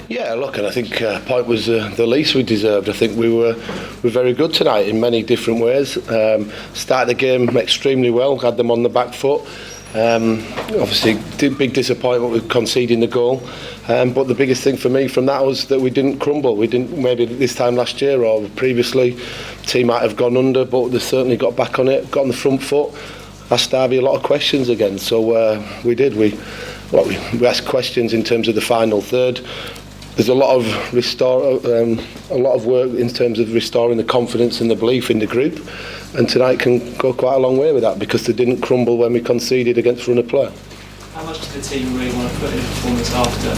Yeah, look, and I think point was the least we deserved. I think we were very good tonight in many different ways. Started the game extremely well, had them on the back foot. Obviously, big disappointment with conceding the goal. But the biggest thing for me from that was that we didn't crumble. We didn't, maybe this time last year or previously, the team might have gone under, but they certainly got back on it, got on the front foot. Asked Derby a lot of questions again, so we did. We asked questions in terms of the final third. There's a lot of work in terms of restoring the confidence and the belief in the group, and tonight can go quite a long way with that because they didn't crumble when we conceded against run of play. How much did the team really want to put in a performance after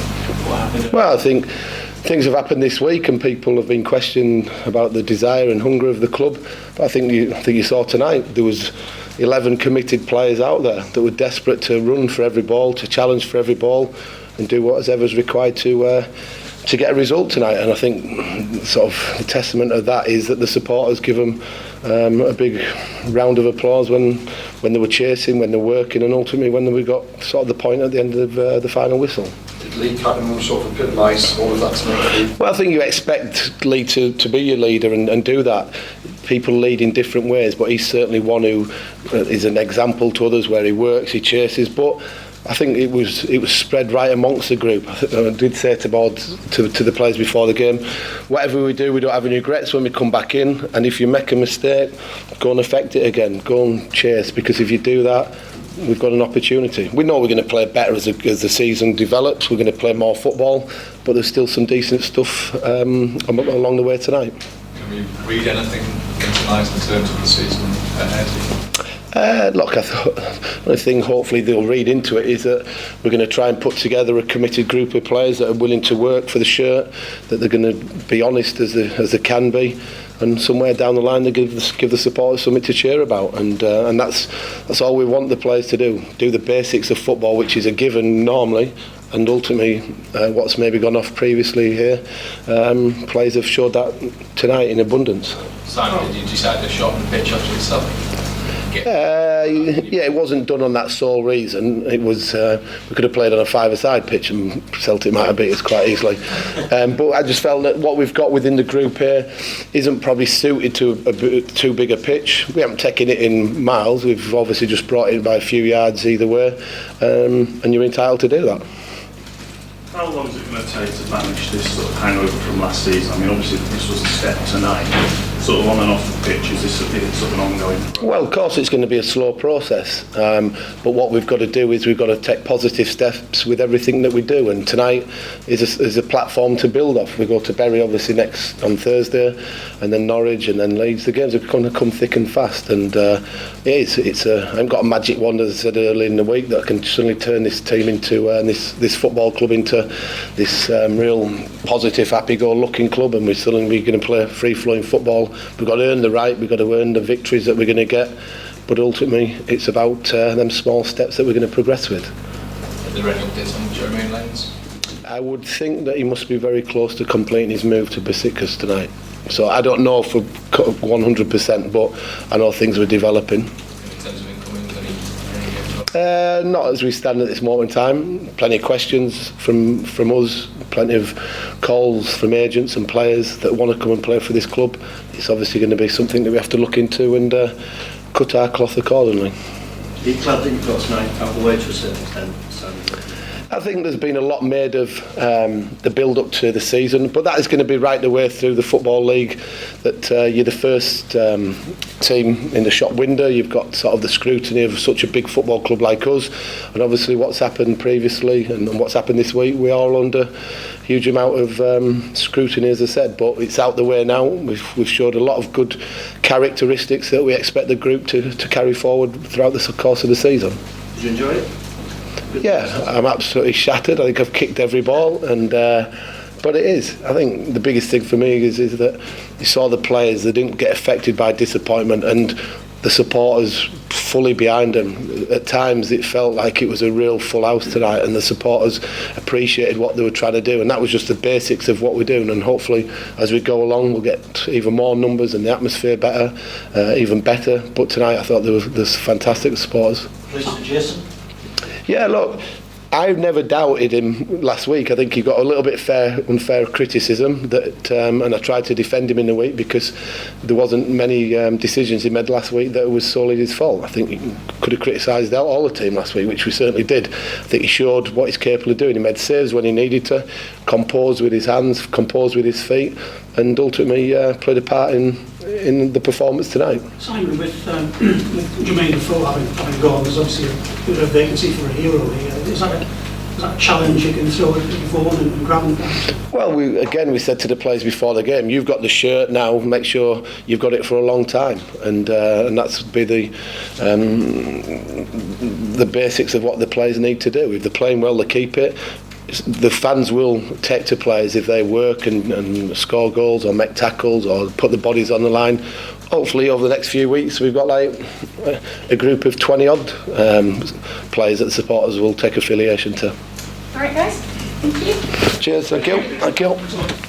what happened? Well, I think things have happened this week and people have been questioning about the desire and hunger of the club, but I think you saw tonight there was 11 committed players out there that were desperate to run for every ball, to challenge for every ball and do whatever's required to get a result tonight. And I think sort of the testament of that is that the supporters give them a big round of applause when they were chasing, when they were working, and ultimately when we got sort of the point at the end of the final whistle. Did Lee Cattermole sort of epitomise all of that tonight? Well, I think you expect Lee to be your leader and do that. People lead in different ways, but he's certainly one who is an example to others where he works, he chases, but I think it was spread right amongst the group. I did say to the players before the game, whatever we do, we don't have any regrets when we come back in, and if you make a mistake, go and affect it again, go and chase, because if you do that, we've got an opportunity. We know we're going to play better as the season develops, we're going to play more football, but there's still some decent stuff along the way tonight. Can we read anything into tonight in terms of the season ahead? Look, I think hopefully they'll read into it is that we're going to try and put together a committed group of players that are willing to work for the shirt, that they're going to be honest as they can be, and somewhere down the line they give the supporters something to cheer about, and that's all we want the players to do the basics of football, which is a given normally, and ultimately what's maybe gone off previously here, players have showed that tonight in abundance. Simon, did you decide to shorten the pitch after yourself? Yeah, it wasn't done on that sole reason. It was we could have played on a five-a-side pitch and Celtic might have beat us quite easily. But I just felt that what we've got within the group here isn't probably suited to too big a pitch. We haven't taken it in miles. We've obviously just brought it by a few yards either way, and you're entitled to do that. How long is it going to take to manage this sort of hangover from last season? I mean, obviously this was a step tonight, sort of on and off the pitch. Is this sort of an ongoing process? Well, of course it's going to be a slow process, but what we've got to do is we've got to take positive steps with everything that we do, and tonight is a platform to build off. We go to Bury obviously next on Thursday, and then Norwich, and then Leeds. The games are going to come thick and fast, and I haven't got a magic wand, as I said earlier in the week, that can suddenly turn this team into this football club into this real positive, happy-go-lucky club, and we're suddenly going to play free-flowing football. We've got to earn the right, we've got to earn the victories that we're going to get, but ultimately it's about them small steps that we're going to progress with. Are there any updates on Jermaine Lyons? I would think that he must be very close to completing his move to Besiktas tonight, so I don't know for 100%, but I know things were developing. In terms of incoming, not as we stand at this moment in time. Plenty of questions from us, plenty of calls from agents and players that want to come and play for this club. It's obviously going to be something that we have to look into and cut our cloth accordingly. Are you glad that you've got tonight out of the way to a certain extent? I think there's been a lot made of the build-up to the season, but that is going to be right the way through the Football League, that you're the first team in the shop window. You've got sort of the scrutiny of such a big football club like us, and obviously what's happened previously and what's happened this week, we are under a huge amount of scrutiny, as I said, but it's out the way now. We've showed a lot of good characteristics that we expect the group to carry forward throughout the course of the season. Did you enjoy it? Yeah, I'm absolutely shattered. I think I've kicked every ball, and but it is. I think the biggest thing for me is that you saw the players, they didn't get affected by disappointment, and the supporters fully behind them. At times it felt like it was a real full house tonight, and the supporters appreciated what they were trying to do, and that was just the basics of what we're doing. And hopefully as we go along we'll get even more numbers and the atmosphere better, even better. But tonight I thought there's fantastic supporters. Mr. Jason? Yeah, look, I've never doubted him last week. I think he got a little bit unfair criticism, that, and I tried to defend him in the week because there wasn't many decisions he made last week that was solely his fault. I think he could have criticised all the team last week, which we certainly did. I think he showed what he's capable of doing. He made saves when he needed to, composed with his hands, composed with his feet, and ultimately played a part in the performance tonight. Simon, with Jermaine Defoe having gone, there's obviously a bit of a vacancy for a hero here. Is that a challenge you can throw at Vaughan and Graham? Well, we said to the players before the game, you've got the shirt now, make sure you've got it for a long time, and that's be the basics of what the players need to do. If they're playing well, they keep it. The fans will take to players if they work and score goals or make tackles or put the bodies on the line. Hopefully over the next few weeks we've got like a group of 20 odd players that the supporters will take affiliation to. All right, guys. Thank you. Cheers. Thank you.